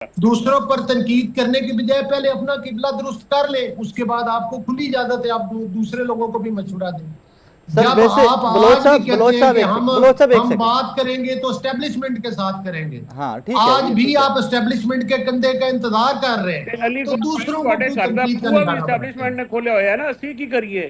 دوسروں پر تنقید کرنے کی بجائے پہلے اپنا قبلہ درست کر لیں، اس کے بعد آپ کو کھلی اجازت ہے آپ دوسرے لوگوں کو بھی مشورہ دیں۔ سر جب ویسے آپ بلوچ آج بھی صاحب کہتے ہیں کہ ایک ہم سیکنڈ، بات کریں گے تو اسٹیبلشمنٹ کے ساتھ کریں گے، ہاں ٹھیک ہے آج یہ بھی ٹھیک ہے آپ اسٹیبلشمنٹ کے کندھے کا انتظار کر رہے ہیں علی تو گوھر دوسروں کو بھائی کیوں گھر کا تنقید کا بوا بھی نشانہ بناتے اسٹیبلشمنٹ ہیں؟ نے کھولے ہوئے ہے نا، اسی کی کریے۔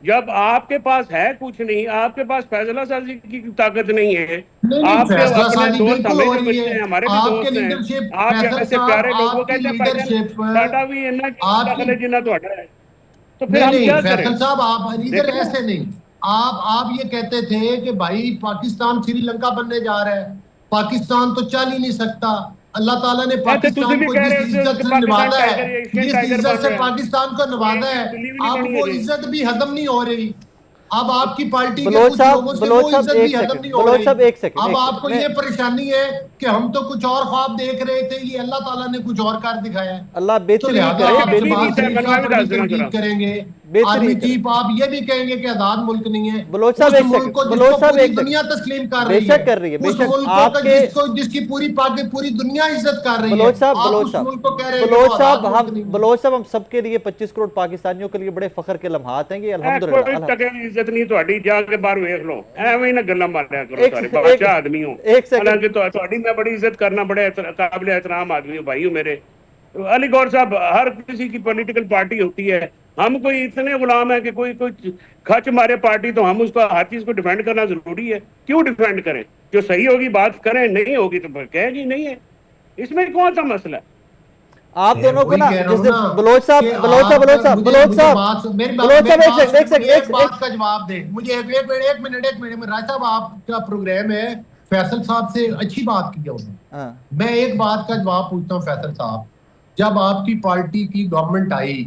جب آپ کے پاس ہے کچھ نہیں، آپ کے پاس فیصلہ سازی کی طاقت نہیں ہے، نہیں آپ کے فیصلہ اپنے سازی دوست بالکل ہمیں ہو بھی رہی بچے ہے، ہیں، ہمارے بھی آپ کے دوست ہیں، لیڈرشپ آپ فیصل جیسے صاحب پیارے لوگ وہ آپ کی کہتے ہیں بھائی جان لیڈرشپ ساڈا بھی اینا آپ کی دخل ہے جنہ تہاڈا ہے، تو پھر ہم نہیں کیا کریں؟ فیصل صاحب آپ ادھر دیکھیں نا، ایسے نہیں، آپ یہ کہتے تھے کہ بھائی پاکستان سری لنکا بننے جا رہا ہے، پاکستان تو چل ہی نہیں سکتا، اللہ تعالیٰ نے ایسے تسی پاکستان بھی کو کہہ جس رہے ہو عزت کہ سے پاکستان نوازا ٹائگر ہے، ایشین جس ٹائگر عزت بن سے رہا ہے، پاکستان کو یہ نوازا چیز ہے، بلیو ہی نہیں اب کرنی ہے وہ جی۔ عزت بھی ہضم نہیں ہو رہی، اب آپ کی پارٹی کے بلوچ کچھ لوگوں سے وہ صاحب عزت ایک بھی ہضم سیکنڈ، نہیں ہو بلوچ رہی۔ صاحب اب ایک آپ سیکنڈ کو میں یہ پریشانی ہے کہ ہم تو کچھ اور خواب دیکھ رہے تھے، یہ اللہ تعالیٰ نے کچھ اور کر دکھایا ہے، اللہ تو بہتری لہذا کرے، آپ دیکھیں کی شہباز کیتا ہے، شریف میں صاحب بھی پر بھی دس دینا تنقید ذرا۔ کریں گے، بہتری آرمی کرے۔ چیف آپ یہ بھی کہیں گے کہ آزاد ملک نہیں ہے، بلوچ صاحب اس ایک ملک سیکنڈ، کو جس بلوچ کو صاحب پوری ایک دنیا سیکنڈ، تسلیم کر بے رہی ہے، شک کر رہی ہے، بے اس شک ملک کو آپ کے جس کی پوری دنیا عزت کر رہی ہے، آپ اس ملک کو کہہ رہے ہیں کہ وہ آزاد ملک نہیں ہے۔ بلوچ صاحب ہم سب کے لیے 25 کروڑ پاکستانیوں کے لیے بڑے فخر کے لمحات ہیں یہ، کوئی الحمدللہ۔ ٹکے دی عزت نہیں تہاڈی، جا کے باہر ویکھ لو، ایویں ہی نہ گلاں ماریا کرو ایک سارے ایک بادشاہ آدمی ہو، ایک سیکنڈ، حالانکہ تہاڈی میں بڑی عزت کرنا، بڑے قابل احترام آدمی ہو بھائیو میرے۔ علی گوھر صاحب ہر کسی کی پولیٹیکل پارٹی ہوتی ہے، ہم کوئی اتنے غلام ہیں کہ کوئی کھچ مارے پارٹی تو ہم اس کو ہر چیز کو ڈیفینڈ کرنا ضروری ہے؟ کیوں ڈیفینڈ کریں؟ جو صحیح ہوگی بات کریں، نہیں ہوگی تو کہیں جی نہیں ہے، اس میں کون سا مسئلہ ہے؟ آپ میں دونوں کو وہی نا کہہ رہا جس ہوں دن نا بلوچ صاحب کہ بلوچ صاحب آپ بلوچ صاحب بلوچ مجھے صاحب بات بلوچ صاحب ایک سیکنڈ مجھے ایک ایک بات کا جواب دیں، مجھے ایک منٹ راج صاحب آپ کا پروگرام ہے، فیصل صاحب سے اچھی بات کی ہے انہوں نے، ہاں میں ایک بات کا جواب پوچھتا ہوں فیصل صاحب، جب آپ کی پارٹی کی گورنمنٹ آئی،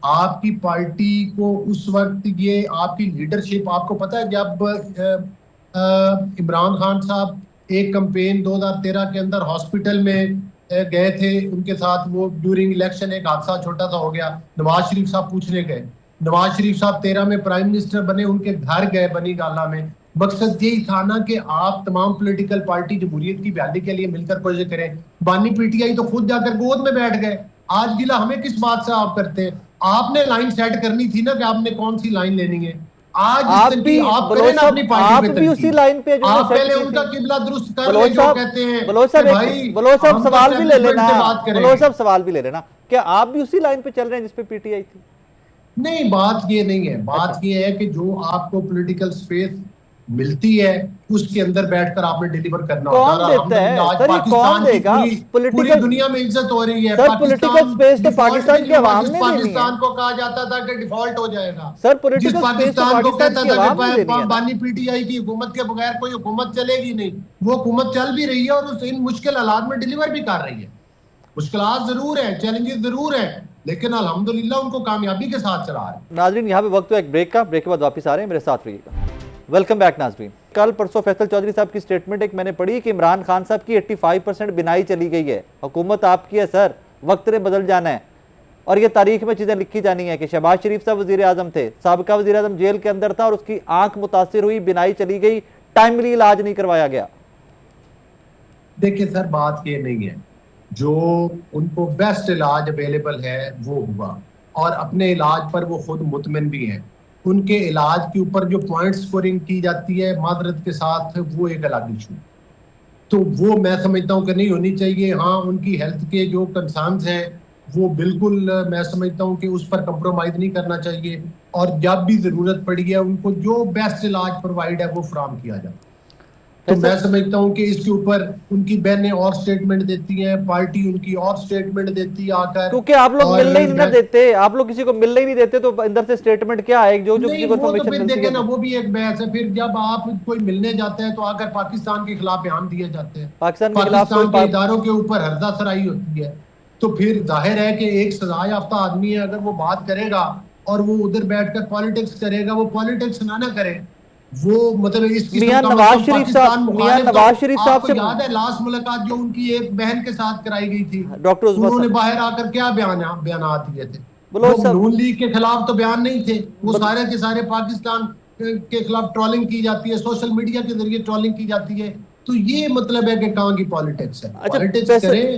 آپ کی پارٹی کو اس وقت یہ آپ کی لیڈرشپ، آپ کو پتہ ہے جب عمران خان صاحب ایک کمپین 2013 کے اندر ہاسپٹل میں گئے تھے، ان کے ساتھ وہ ڈیورنگ الیکشن ایک حادثہ چھوٹا سا ہو گیا، نواز شریف صاحب پوچھنے گئے، نواز شریف صاحب 13 میں پرائم منسٹر بنے، ان کے گھر گئے بنی گالہ میں، مقصد یہی تھا نا کہ آپ تمام پولیٹیکل پارٹی جمہوریت کی بحالی کے لیے مل کر کوشش کریں، بانی پی ٹی آئی تو خود جا کر گود میں بیٹھ گئے، آج گلا ہمیں کس بات سے آپ کرتے ہیں؟ آپ نے لائن سیٹ کرنی تھی نا کہ آپ نے کون سی لائن لینی ہے، آج اس آپ بھی تنقید آپ کریں بلوچ نا صاحب اپنی پارٹی آپ پہ بھی اسی تنقید، لائن پہ جو نے آپ سیٹ پہلے کی ان تھی۔ کا قبلہ درست کر لیں جو کہتے ہیں بلوچ کہ صاحب بھائی بلوچ صاحب ہم تو سوال بھی لے لینا، اسٹیبلشمنٹ سے بات کریں بلوچ گے۔ صاحب سوال بھی لے لینا، کیا آپ بھی اسی لائن پہ چل رہے ہیں جس پہ پی ٹی آئی تھی؟ نہیں بات یہ نہیں ہے، اچھا بات یہ ہے کہ جو آپ کو پولیٹیکل سپیس ملتی ہے اس کے اندر بیٹھ کر آپ نے ڈیلیور کرنا ہوتا ہے، کون اور دیتا الحمدللہ ہے آج سر، یہ کون پاکستان دے کی گا؟ پوری دنیا میں عزت ہو رہی ہے، سر پولیٹیکل پاکستان سپیس تو ڈیفالٹ بھی پاکستان نہیں کی ہوا، عوام جس نے دینی ہے پاکستان کو کہا جاتا تھا کہ ڈیفالٹ ہو جائے گا، سر، جس پولیٹیکل سپیس تو پاکستان کو پاکستان کہتا کی تھا کہ عوام نے دینی ہے نا۔ بانی پی ٹی آئی کی حکومت کے بغیر کوئی حکومت چلے گی نہیں، وہ حکومت چل بھی رہی ہے اور اس ان مشکل حالات میں ڈیلیور بھی کر رہی ہے، مشکلات ضرور ہیں، چیلنجز ضرور ہیں، لیکن الحمدللہ ان کو کامیابی کے ساتھ چلا رہے ہیں۔ ناظرین یہاں پہ وقت ہوا ایک بریک کا، بریک کے بعد واپس آ رہے ہیں، میرے ساتھ رہیے گا۔ ویلکم بیک ناظرین۔ کل پرسوں فیصل چودھری صاحب کی سٹیٹمنٹ ایک میں نے پڑھی کہ عمران خان صاحب کی 85% بنائی چلی گئی ہے، حکومت آپ کی ہے سر، وقت نے بدل جانا ہے، اور یہ تاریخ میں چیزیں لکھی جانی ہیں کہ شہباز شریف صاحب وزیر اعظم تھے، سابقہ وزیر اعظم جیل کے اندر تھا اور اس کی آنکھ متاثر ہوئی، بنائی چلی گئی، ٹائملی علاج نہیں کروایا گیا۔ دیکھیں سر بات یہ نہیں ہے، جو ان کو بیسٹ علاج اویلیبل ہے وہ ہوا، اور اپنے علاج پر وہ خود مطمئن بھی ہیں، ان کے علاج کے اوپر جو پوائنٹ سکورنگ کی جاتی ہے معذرت کے ساتھ وہ ایک الگ ایشو، تو وہ میں سمجھتا ہوں کہ نہیں ہونی چاہیے۔ ہاں ان کی ہیلتھ کے جو کنسرنز ہیں وہ بالکل میں سمجھتا ہوں کہ اس پر کمپرومائز نہیں کرنا چاہیے، اور جب بھی ضرورت پڑی ہے ان کو جو بیسٹ علاج پرووائڈ ہے وہ فراہم کیا جائے، تو میں سمجھتا ہوں کہ اس کے اوپر ان کی بہنیں اور سٹیٹمنٹ دیتی ہیں، پارٹی ان کی اور سٹیٹمنٹ دیتی ہے آ کر، کیونکہ آپ لوگ اور ملنے ہی نہیں دیتے، آپ لوگ کسی کو ملنے ہی نہیں دیتے، تو اندر سے سٹیٹمنٹ کیا ہے جو کسی کو نہیں وہ تو انفارمیشن پھر ملتی ہے دیکھیں نا تو وہ بھی ایک بحث ہے، پھر جب آپ کوئی ملنے جاتے ہیں تو آ کر پاکستان کے خلاف بیان دیے جاتے ہیں، پاکستان کے خلاف کوئی پاکستان کے اداروں کے اوپر ہردہ سرائی ہوتی ہے، تو پھر ظاہر ہے کہ ایک سزا یافتہ آدمی ہے، اگر وہ بات کرے گا اور وہ ادھر بیٹھ کر پالیٹکس کرے گا، وہ پالیٹکس نہ کرے، وہ مطلب اس قسم میاں کا نواز مطلب شریف پاکستان صاحب مخالف، تو آپ کو سے یاد ہے لاسٹ ملاقات جو ان کی ایک بہن کے ساتھ کرائی گئی تھی، ڈاکٹر عظمیٰ انہوں نے صاحب باہر آ کر کیا بیانات دیے تھے؟ وہ بلوچ صاحب نون لیگ کے خلاف تو بیان نہیں تھے، وہ سارے کے سارے پاکستان کے خلاف ٹرولنگ کی جاتی ہے، سوشل میڈیا کے ذریعے ٹرولنگ کی جاتی ہے، تو یہ مطلب ہے کہ کہاں کی پالیٹکس ہے، اچھا پالیٹکس کریں۔